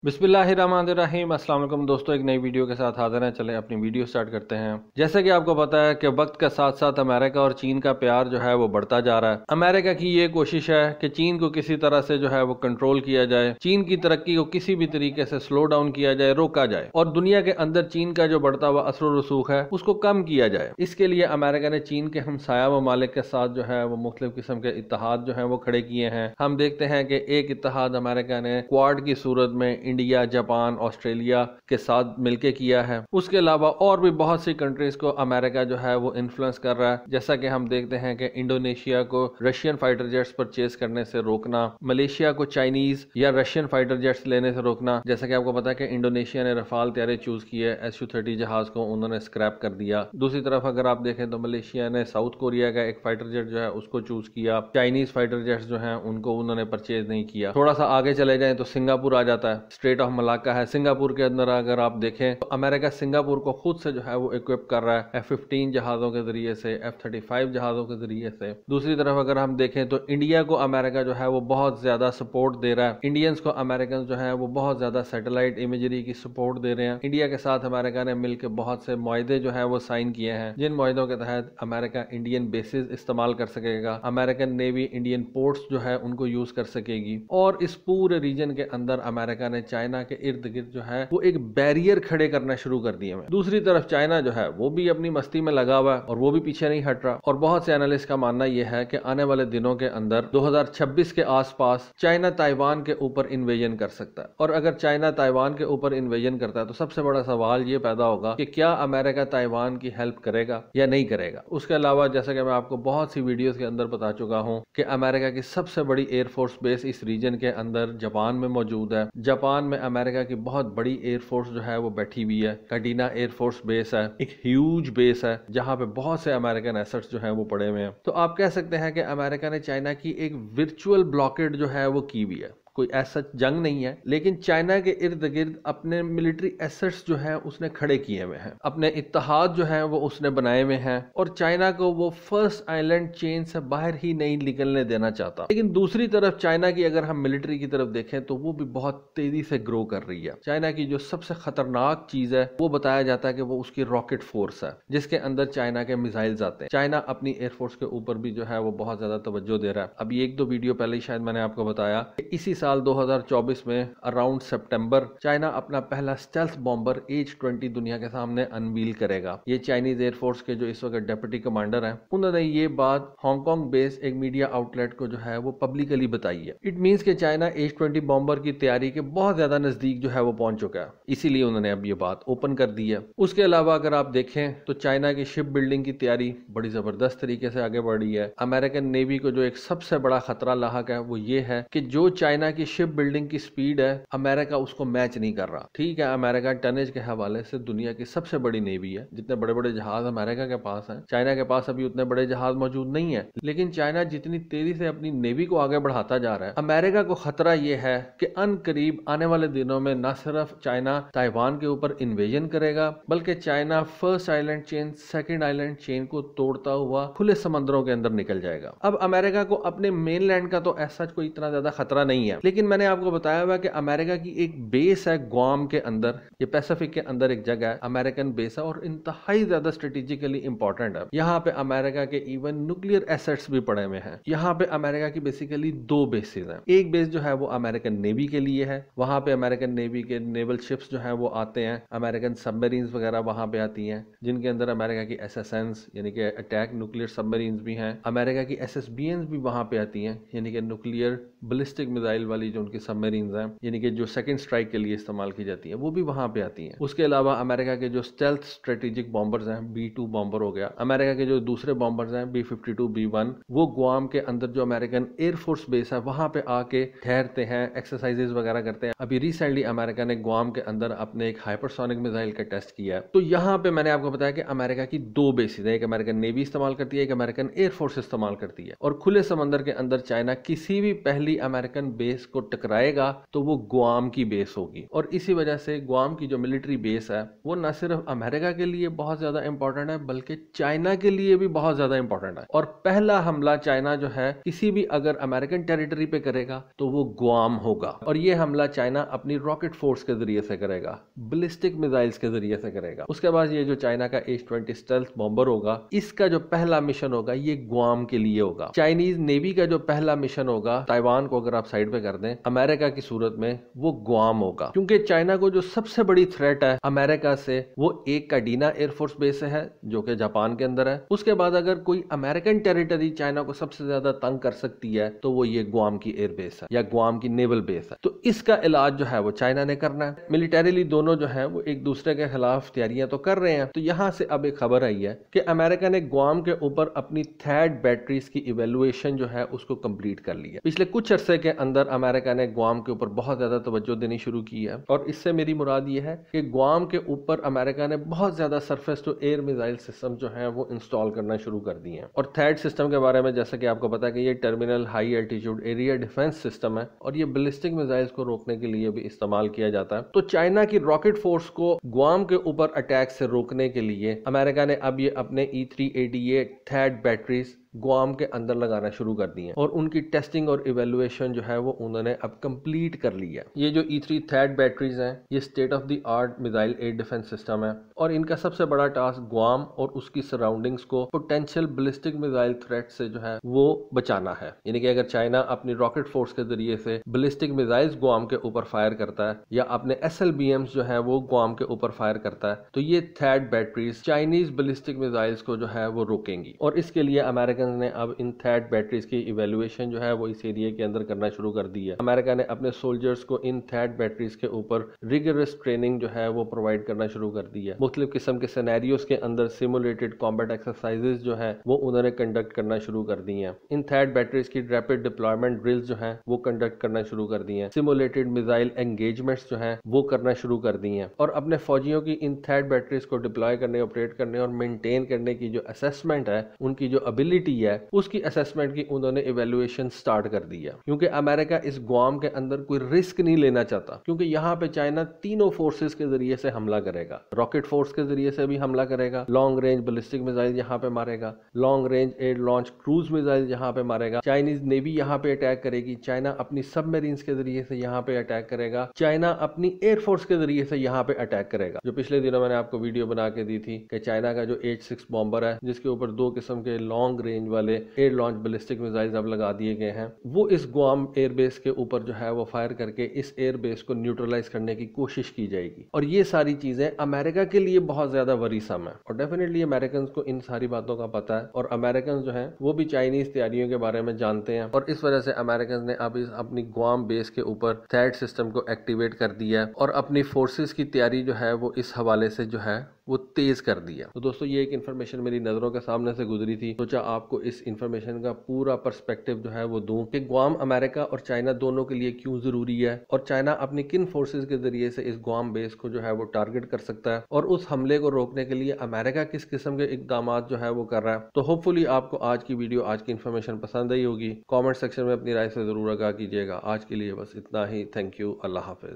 बिस्मिल्लाहिर्रहमानिर्रहीम। अस्सलाम वालेकुम दोस्तों, एक नई वीडियो के साथ हाजिर हैं। चले अपनी वीडियो स्टार्ट करते हैं। जैसे कि आपको पता है कि वक्त के साथ साथ अमेरिका और चीन का प्यार जो है वो बढ़ता जा रहा है। अमेरिका की ये कोशिश है कि चीन को किसी तरह से जो है वो कंट्रोल किया जाए, चीन की तरक्की को किसी भी तरीके से स्लो डाउन किया जाए, रोका जाए और दुनिया के अंदर चीन का जो बढ़ता हुआ असर रसूख है उसको कम किया जाए। इसके लिए अमेरिका ने चीन के हमसाया ममालिक के साथ जो है वो मुख्तलिफ किस्म के इत्तेहाद जो है वो खड़े किए हैं। हम देखते हैं कि एक इत्तेहाद अमेरिका ने क्वाड की सूरत में इंडिया, जापान, ऑस्ट्रेलिया के साथ मिलकर किया है। उसके अलावा और भी बहुत सी कंट्रीज को अमेरिका जो है वो इन्फ्लुएंस कर रहा है। जैसा कि हम देखते हैं कि इंडोनेशिया को रशियन फाइटर जेट्स परचेज करने से रोकना, मलेशिया को चाइनीज या रशियन फाइटर जेट्स लेने से रोकना। जैसा कि आपको पता है कि इंडोनेशिया ने रफाल तैयारे चूज किए, SU-30 जहाज को उन्होंने स्क्रैप कर दिया। दूसरी तरफ अगर आप देखें तो मलेशिया ने साउथ कोरिया का एक फाइटर जेट जो है उसको चूज किया। चाइनीज फाइटर जेट्स जो है उनको उन्होंने परचेज नहीं किया। थोड़ा सा आगे चले जाए तो सिंगापुर आ जाता है, स्ट्रेट ऑफ मलाक्का है। सिंगापुर के अंदर अगर आप देखें तो अमेरिका सिंगापुर को खुद से जो है वो इक्विप कर रहा है F-15 जहाजों के जरिए से, F-35 जहाजों के जरिए से। दूसरी तरफ अगर हम देखें तो इंडिया को अमेरिका जो है वो बहुत ज्यादा सपोर्ट दे रहा है। इंडियंस को अमेरिकन जो है वो बहुत ज्यादा सैटेलाइट इमेजरी की सपोर्ट दे रहे हैं। इंडिया के साथ अमेरिका ने मिलकर बहुत से मुआहदे जो है वो साइन किए हैं, जिन मुआहदों के तहत अमेरिका इंडियन बेसिस इस्तेमाल कर सकेगा, अमेरिकन नेवी इंडियन पोर्ट्स जो है उनको यूज कर सकेगी। और इस पूरे रीजन के अंदर अमेरिका ने चाइना के इर्द गिर्द जो है वो एक बैरियर खड़े करना शुरू कर दिए हैं। दूसरी तरफ चाइना जो है वो भी अपनी मस्ती में लगा हुआ है और वो भी पीछे नहीं हट रहा। और बहुत से एनालिस्ट का मानना यह है कि आने वाले दिनों के अंदर 2026 के आसपास चाइना ताइवान के ऊपर इन्वेजन कर सकता है। और अगर चाइना ताइवान के ऊपर इन्वेजन करता है तो सबसे बड़ा सवाल ये पैदा होगा कि क्या अमेरिका ताइवान की हेल्प करेगा या नहीं करेगा। उसके अलावा जैसा कि मैं आपको बहुत सी वीडियोस के अंदर बता चुका हूं कि अमेरिका की सबसे बड़ी एयरफोर्स बेस इस रीजन के अंदर जापान में मौजूद है। जापान में अमेरिका की बहुत बड़ी एयरफोर्स जो है वो बैठी हुई है। काटीना एयरफोर्स बेस है, एक ह्यूज बेस है जहां पे बहुत से अमेरिकन एसेट्स जो है वो पड़े हुए हैं। तो आप कह सकते हैं कि अमेरिका ने चाइना की एक वर्चुअल ब्लॉकेड जो है वो की हुई है। कोई ऐसा जंग नहीं है, लेकिन चाइना के इर्द गिर्द अपने मिलिट्री एसेट्स जो है उसने खड़े किए हुए हैं, अपने इत्तेहाद जो है वो उसने बनाए हुए हैं और चाइना को वो फर्स्ट आइलैंड चेन से बाहर ही नहीं निकलने देना चाहता। लेकिन दूसरी तरफ चाइना की अगर हम मिलिट्री की तरफ देखें तो वो भी बहुत तेजी से ग्रो कर रही है। चाइना की जो सबसे खतरनाक चीज है वो बताया जाता है कि वो उसकी रॉकेट फोर्स है, जिसके अंदर चाइना के मिसाइल्स आते हैं। चाइना अपनी एयरफोर्स के ऊपर भी जो है वो बहुत ज्यादा तवज्जो दे रहा है। अभी एक दो वीडियो पहले ही शायद मैंने आपको बताया इसी साल 2024 में अराउंड सितंबर चाइना अपना पहला स्टेल्थ बॉम्बर H-20 दुनिया के सामने अनवील करेगा। ये चाइनीज एयरफोर्स के जो इस वक्त डिप्टी कमांडर हैं उन्होंने ये बात हांगकांग बेस्ड एक मीडिया आउटलेट को जो है वो पब्लिकली बताई है। इट मींस कि चाइना H-20 बॉम्बर की तैयारी के बहुत ज्यादा नजदीक जो है वो पहुंच चुका है, इसीलिए उन्होंने अब ये बात ओपन कर दी है। उसके अलावा अगर आप देखें तो चाइना की शिप बिल्डिंग की तैयारी बड़ी जबरदस्त तरीके से आगे बढ़ रही है। अमेरिकन नेवी को जो एक सबसे बड़ा खतरा लाहक है वो ये है कि जो चाइना की शिप बिल्डिंग की स्पीड है अमेरिका उसको मैच नहीं कर रहा। ठीक है, अमेरिका टनेज के हवाले से दुनिया की सबसे बड़ी नेवी है, जितने बड़े बड़े जहाज अमेरिका के पास हैं, चाइना के पास अभी उतने बड़े जहाज मौजूद नहीं है। लेकिन चाइना जितनी तेजी से अपनी नेवी को आगे बढ़ाता जा रहा है, अमेरिका को खतरा यह है कि अनकरीब आने वाले दिनों में न सिर्फ चाइना ताइवान के ऊपर इन्वेजन करेगा, बल्कि China first island chain, second island chain को तोड़ता हुआ खुले समंदरों के अंदर निकल जाएगा। अब अमेरिका को अपने मेनलैंड का तो ऐसा कोई इतना ज्यादा खतरा नहीं है, लेकिन मैंने आपको बताया हुआ कि अमेरिका की एक बेस है ग्वाम के अंदर, ये पैसिफिक के अंदर एक जगह है, अमेरिकन बेस है और इंतहाई ज्यादा स्ट्रेटेजिकली इंपॉर्टेंट है। यहाँ पे अमेरिका के इवन न्यूक्लियर एसेट्स भी पड़े हुए हैं। यहाँ पे अमेरिका की बेसिकली दो बेसेस हैं। एक बेस जो है वो अमेरिकन नेवी के लिए है, वहां पे अमेरिकन नेवी के नेवल शिप्स जो है वो आते हैं, अमेरिकन सबमरीन्स वगैरह वहां पे आती हैं, जिनके अंदर अमेरिका की SSNs यानी कि अटैक न्यूक्लियर सबमरीन्स भी हैं। अमेरिका की SSBNs भी वहां पे आती हैं, यानी कि न्यूक्लियर बैलिस्टिक मिसाइल वाली जो उनकी सबमरीन्स हैं, यानी कि जो सेकंड स्ट्राइक के लिए इस्तेमाल की जाती है, वो भी वहां पे आती हैं। उसके अलावा अमेरिका के जो स्टेल्थ स्ट्रेटेजिक बॉम्बर्स हैं, B-2 बॉम्बर हो गया, अमेरिका के जो दूसरे बॉम्बर्स हैं B-52, B-1, वो गुआम के अंदर जो अमेरिकन एयरफोर्स बेस है वहां पे आके ठहरते हैं, एक्सरसाइजेस वगैरह करते हैं। अभी रिसेंटली अमेरिका ने गुआम के अंदर अपने एक हाइपरसोनिक मिसाइल का टेस्ट किया है। तो यहाँ पे मैंने आपको बताया कि अमेरिका की दो बेसिस है, एक अमेरिकन नेवी इस्तेमाल करती है, एक अमेरिकन एयरफोर्स इस्तेमाल करती है। और खुले समंदर के अंदर चाइना किसी भी पहली अमेरिकन बेस बेस को टकराएगा तो वो गुआम की बेस होगी। और इसी वजह से गुआम की जो मिलिट्री बेस है वो न सिर्फ अमेरिका के लिए बहुत ज्यादा इंपॉर्टेंट है बल्कि चाइना के लिए भी बहुत ज्यादा इंपॉर्टेंट है। और पहला हमला चाइना जो है किसी भी अगर अमेरिकन टेरिटरी पे करेगा तो वो गुआम होगा। और ये हमला चाइना अपनी रॉकेट फोर्स के जरिए से करेगा, बैलिस्टिक मिसाइल्स के जरिए से करेगा। उसके बाद ये जो चाइना का H-20 स्टेल्थ बॉम्बर होगा, इसका जो पहला मिशन होगा ये गुआम के लिए होगा। चाइनीज नेवी का जो पहला मिशन होगा, ताइवान को अगर आप साइड पे कर दें, अमेरिका की सूरत में वो गुआम होगा। क्योंकि चाइना को जो सबसे बड़ी थ्रेट है अमेरिका से वो एक काडीना एयरफोर्स बेस है जो कि जापान के अंदर है। उसके बाद अगर कोई अमेरिकन टेरिटरी चाइना को सबसे ज्यादा तंग कर सकती है तो वो ये गुआम की एयर बेस है या गुआम की नेवल बेस है। तो इसका इलाज जो है वो चाइना ने करना है। मिलिटरीली दोनों जो है वो एक दूसरे के खिलाफ तैयारियां तो कर रहे हैं। तो यहां से अब एक खबर आई है कि अमेरिका ने गुआम के ऊपर अपनी थर्ड बैटरीज की इवेल्युएशन जो है उसको कंप्लीट कर ली है। पिछले कुछ अरसे के अंदर अमेरिका ने गुआम के ऊपर बहुत ज्यादा तवज्जो देनी शुरू की है और इससे मेरी मुराद ये है कि गुआम के ऊपर अमेरिका ने बहुत ज्यादा surface to air missile system जो है वो इंस्टॉल करना शुरू कर दिए हैं। और थर्ड सिस्टम के बारे में जैसे कि आपको पता है कि ये terminal high altitude area defence system है और ये बैलिस्टिक मिसाइल्स को रोकने के लिए भी इस्तेमाल किया जाता है। तो चाइना की रॉकेट फोर्स को गुआम के ऊपर अटैक से रोकने के लिए अमेरिका ने अब ये अपने E-380 थर्ड बैटरीज गुआम के अंदर लगाना शुरू कर दी है और उनकी टेस्टिंग और इवेल्युएशन जो है वो उन्होंने अब कंप्लीट कर ली है। ये जो E-3 थर्ड बैटरीज हैं ये state of the art missile air defence system है और इनका सबसे बड़ा टास्क गुआम और उसकी सराउंडिंग्स को पोटेंशियल बैलिस्टिक मिसाइल थ्रेट से जो है वो बचाना है। यानी कि अगर चाइना अपनी रॉकेट फोर्स के जरिए से बैलिस्टिक मिसाइल्स गुआम के ऊपर फायर करता है या अपने SLBMs जो है वो गुआम के ऊपर फायर करता है तो ये third batteries Chinese ballistic missiles को जो है वो रोकेंगी। और इसके लिए अमेरिकन ने अब इन थर्ड बैटरीज की इवेल्युएशन जो है वो इस एरिया के अंदर करना शुरू कर दी है। अमेरिका ने अपने सोल्जर्स को इन थर्ड बैटरीज के ऊपर रिगरस ट्रेनिंग जो है वो प्रोवाइड करना शुरू कर दी है। मुख्तलिफ किस्म के सिनेरियोस के अंदर सिमुलेटेड कॉम्बैट एक्सरसाइजेस जो है वो उन्होंने कंडक्ट करना शुरू कर दी है। इन थर्ड बैटरीज की रैपिड डिप्लॉयमेंट ड्रिल्स जो है वो कंडक्ट करना शुरू कर दी है। सिमुलेटेड मिसाइल एंगेजमेंट्स जो है वो करना शुरू कर दी है। और अपने फौजियों की इन थर्ड बैटरीज को डिप्लॉय करने, ऑपरेट करने और मेंटेन करने की जो असेसमेंट है, उनकी जो एबिलिटी है, उसकी असेसमेंट की उन्होंने इवेल्युएशन स्टार्ट कर दी है। क्योंकि अमेरिका इस गुआम के अंदर कोई रिस्क नहीं लेना चाहता, क्योंकि यहाँ पे चाइना तीनों फोर्सेस के जरिए से हमला करेगा। रॉकेट फोर्स के जरिए से भी हमला करेगा, लॉन्ग रेंज बैलिस्टिक मिसाइल यहाँ पे मारेगा, long range air launch cruise missile यहाँ पे मारेगा, चाइनीज नेवी यहाँ पे अटैक करेगी, चाइना अपनी सबमरीन्स के जरिए से यहाँ पे अटैक करेगा, चाइना अपनी एयरफोर्स के जरिए से यहाँ पे अटैक करेगा। जो पिछले दिनों मैंने आपको वीडियो बना के दी थी कि चाइना का जो H-6 बॉम्बर है जिसके ऊपर 2 किस्म के लॉन्ग रेंज वाले एयर लॉन्च बैलिस्टिक मिसाइल्स अब लगा दिए गए हैं, वो इस गुआम एयरबेस के ऊपर जो है वो फायर करके इस एयरबेस को न्यूट्रलाइज करने की कोशिश की जाएगी। और ये सारी चीजें अमेरिका के लिए बहुत ज्यादा वरीसम है और डेफिनेटली अमेरिकन को इन सारी बातों का पता है और अमेरिकन जो है वो भी चाइनीज तैयारियों के बारे में जानते हैं। और इस वजह से अमेरिकन ने अब अपनी गुआम बेस के ऊपर थर्ड सिस्टम को एक्टिवेट कर दिया है और अपनी फोर्सेस की तैयारी जो है वो इस हवाले से जो है वो तेज कर दिया। तो दोस्तों ये एक इन्फॉर्मेशन मेरी नजरों के सामने से गुजरी थी, सोचा आपको इस इन्फॉर्मेशन का पूरा पर्सपेक्टिव जो है वो दूं कि गुआम अमेरिका और चाइना दोनों के लिए क्यों जरूरी है और चाइना अपनी किन फोर्सेस के जरिए से इस गुआम बेस को जो है वो टारगेट कर सकता है और उस हमले को रोकने के लिए अमेरिका किस किस्म के इकदाम जो है वो कर रहा है। तो होपफुली आपको आज की वीडियो, आज की इन्फॉर्मेशन पसंद आई होगी। कॉमेंट सेक्शन में अपनी राय से जरूर आगाह कीजिएगा। आज के लिए बस इतना ही। Thank you. Allah Hafiz.